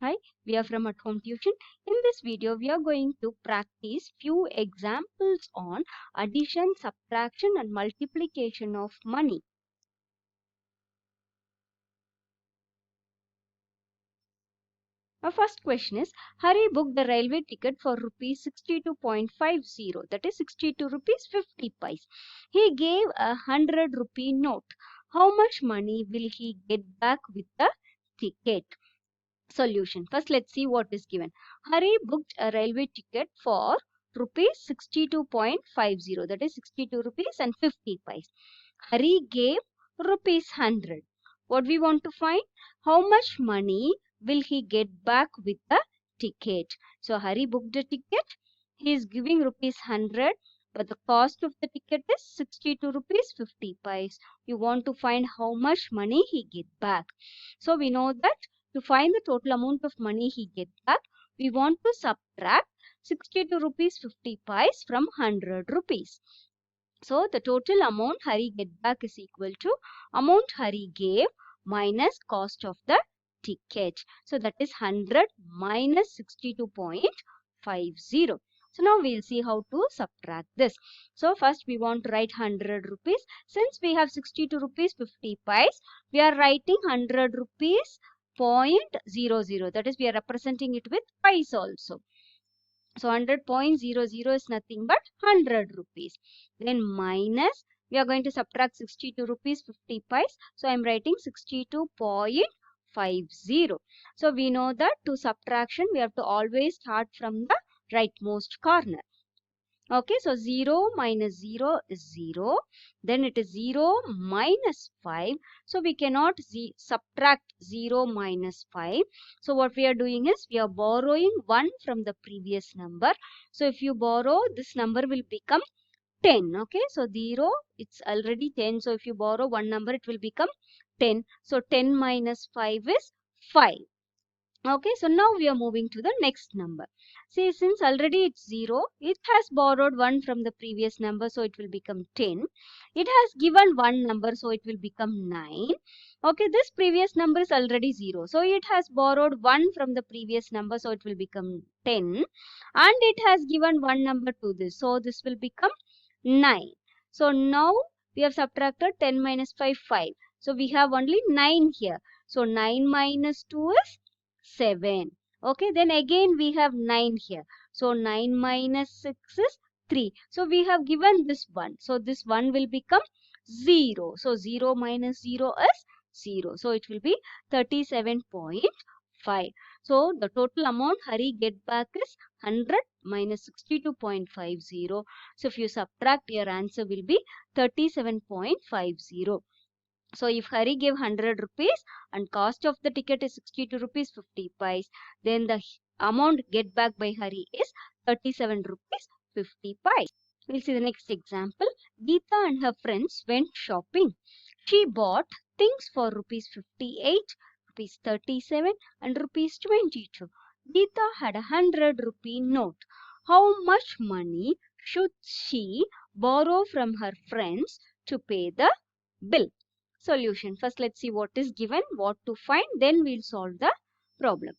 Hi, we are from At Home Tuition. In this video, we are going to practice few examples on addition, subtraction and multiplication of money. Our first question is, Hari booked the railway ticket for rupees 62.50, that is 62 rupees 50 paise. He gave a 100-rupee note. How much money will he get back with the ticket? Solution. First, let's see what is given. Hari booked a railway ticket for rupees 62.50, that is 62 rupees and 50 paise. Hari gave rupees 100. What we want to find? How much money will he get back with the ticket? So Hari booked a ticket. He is giving rupees 100, but the cost of the ticket is 62 rupees 50 paise. You want to find how much money he get back. So we know that to find the total amount of money he gets back, we want to subtract 62 rupees 50 paise from 100 rupees. So the total amount Hari get back is equal to amount Hari gave minus cost of the ticket. So that is 100 minus 62.50. So now we'll see how to subtract this. So first we want to write 100 rupees. Since we have 62 rupees 50 paise, we are writing 100 rupees 0.00, that is we are representing it with paise also. So 100.00 is nothing but 100 rupees. Then minus, we are going to subtract 62 rupees 50 paise. So I am writing 62.50. So we know that to subtraction we have to always start from the rightmost corner. Okay, so 0 minus 0 is 0. Then it is 0 minus 5. So we cannot subtract 0 minus 5. So what we are doing is we are borrowing 1 from the previous number. So if you borrow, this number will become 10. Okay, so 0, it's already 10. So if you borrow one number, it will become 10. So 10 minus 5 is 5. Okay, so now we are moving to the next number. See, since already it's 0, it has borrowed 1 from the previous number, so it will become 10. It has given 1 number, so it will become 9. Okay, this previous number is already 0. So it has borrowed 1 from the previous number, so it will become 10. And it has given 1 number to this, so this will become 9. So now we have subtracted 10 minus 5, 5. So we have only 9 here. So 9 minus 2 is 7. Okay, then again we have 9 here. So 9 minus 6 is 3. So we have given this 1. So this 1 will become 0. So 0 minus 0 is 0. So it will be 37.5. So the total amount Hari get back is 100 minus 62.50. So if you subtract, your answer will be 37.50. So if Hari gave 100 rupees and cost of the ticket is 62 rupees 50 paise, then the amount get back by Hari is 37 rupees 50 paise. We'll see the next example. Gita and her friends went shopping. She bought things for rupees 58, rupees 37 and rupees 22. Gita had a 100-rupee note. How much money should she borrow from her friends to pay the bill? Solution. First, let's see what is given, what to find, then we'll solve the problem.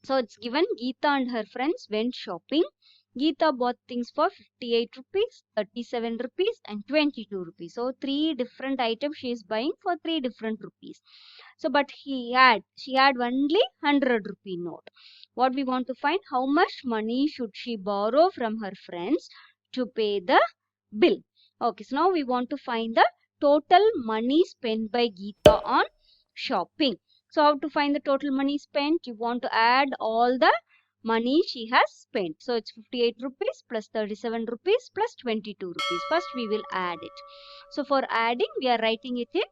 So it's given Geeta and her friends went shopping. Geeta bought things for 58 rupees, 37 rupees and 22 rupees. So 3 different items she is buying for 3 different rupees. So but she had only 100-rupee note. What we want to find, how much money should she borrow from her friends to pay the bill? Okay, so now we want to find the total money spent by Geeta on shopping. So how to find the total money spent? You want to add all the money she has spent. So it's 58 rupees plus 37 rupees plus 22 rupees. First we will add it. So for adding, we are writing it in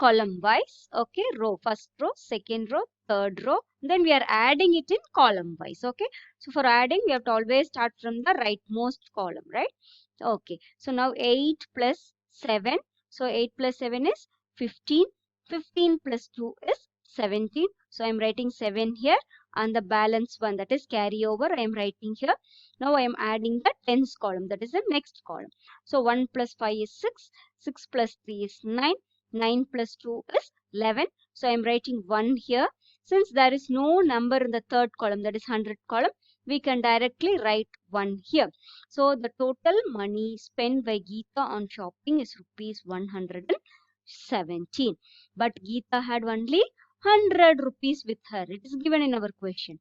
column wise. Okay, row, first row, second row, third row. Then we are adding it in column wise. Okay, so for adding, we have to always start from the rightmost column, right? Okay, so now 8 plus 7. So 8 plus 7 is 15. 15 plus 2 is 17. So I am writing 7 here, and the balance one, that is carry over, I am writing here. Now I am adding the tens column, that is the next column. So 1 plus 5 is 6. 6 plus 3 is 9. 9 plus 2 is 11. So I am writing 1 here. Since there is no number in the third column, that is 100 column, we can directly write 1 here. So the total money spent by Gita on shopping is rupees 117. But Gita had only 100 rupees with her. It is given in our question.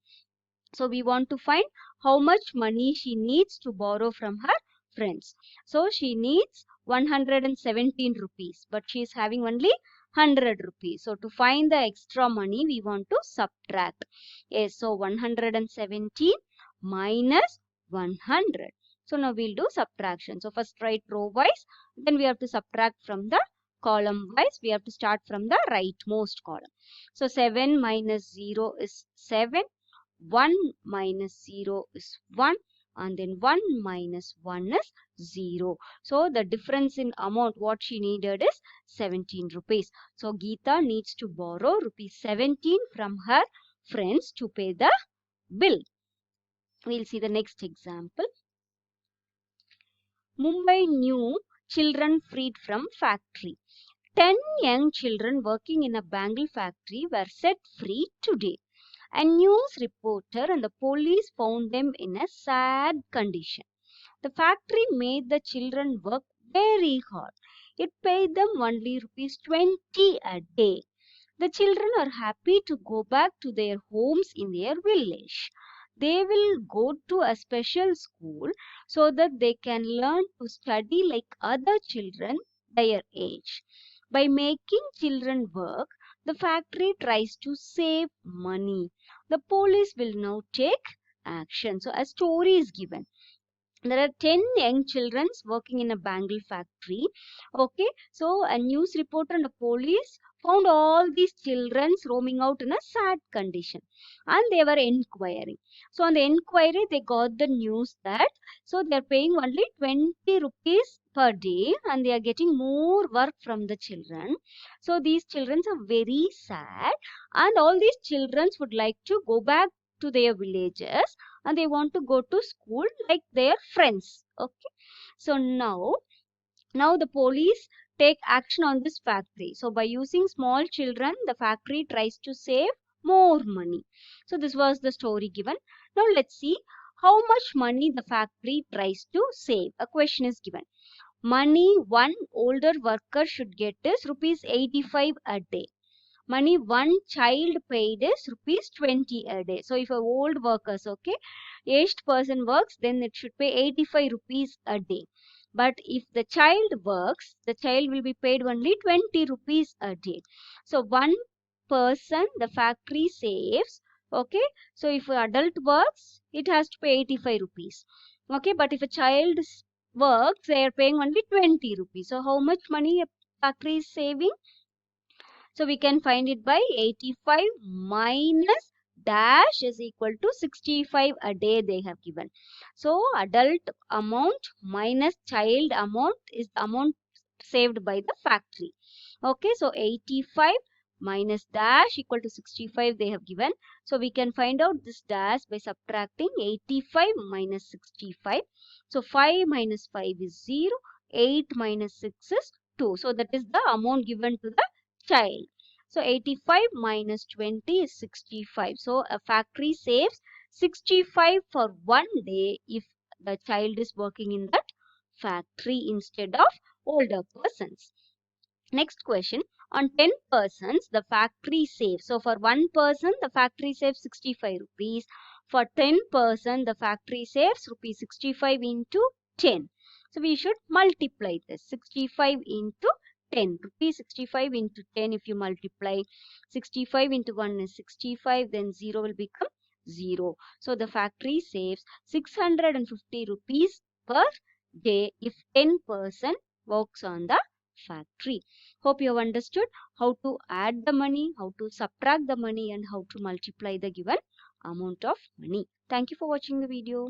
So we want to find how much money she needs to borrow from her friends. So she needs 117 rupees, but she is having only 100 rupees. So to find the extra money, we want to subtract. Yes, so 117 minus 100. So now we'll do subtraction. So first write row wise, then we have to subtract from the column wise. We have to start from the rightmost column. So 7 minus 0 is 7. 1 minus 0 is 1, and then 1 minus 1 is 0. So the difference in amount what she needed is 17 rupees. So Gita needs to borrow rupees 17 from her friends to pay the bill. We'll see the next example. Mumbai new children freed from factory. 10 young children working in a bangle factory were set free today. A news reporter and the police found them in a sad condition. The factory made the children work very hard. It paid them only rupees 20 a day. The children are happy to go back to their homes in their village. They will go to a special school so that they can learn to study like other children their age. By making children work, the factory tries to save money. The police will now take action. So a story is given. There are 10 young children working in a bangle factory. Okay, so a news reporter and a police found all these children roaming out in a sad condition, and they were inquiring. So on the inquiry, they got the news that so they are paying only 20 rupees per day, and they are getting more work from the children. So these children are very sad, and all these children would like to go back to their villages, and they want to go to school like their friends. Okay, so now the police take action on this factory. So by using small children, the factory tries to save more money. So this was the story given. Now let's see how much money the factory tries to save. A question is given. Money one older worker should get is rupees 85 a day. Money one child paid is rupees 20 a day. So if a old workers, okay, aged person works, then it should pay 85 rupees a day. But if the child works, the child will be paid only 20 rupees a day. So one person the factory saves, okay. So if an adult works, it has to pay 85 rupees. Okay, but if a child works, they are paying only 20 rupees. So how much money a factory is saving? So we can find it by 85 minus dash is equal to 65 a day they have given. So adult amount minus child amount is the amount saved by the factory. Okay, so 85 minus dash equal to 65 they have given. So we can find out this dash by subtracting 85 minus 65. So 5 minus 5 is 0. 8 minus 6 is 2. So that is the amount given to the child. So 85 minus 20 is 65. So a factory saves 65 for one day if the child is working in that factory instead of older persons. Next question. On 10 persons, the factory saves. So for one person, the factory saves 65 rupees. For 10 persons, the factory saves rupees 65 into 10. So we should multiply this. 65 into 10. Rupees 65 into 10. If you multiply 65 into 1 is 65. Then 0 will become 0. So the factory saves 650 rupees per day if 10 person works on the factory. Hope you have understood how to add the money, how to subtract the money, and how to multiply the given amount of money. Thank you for watching the video.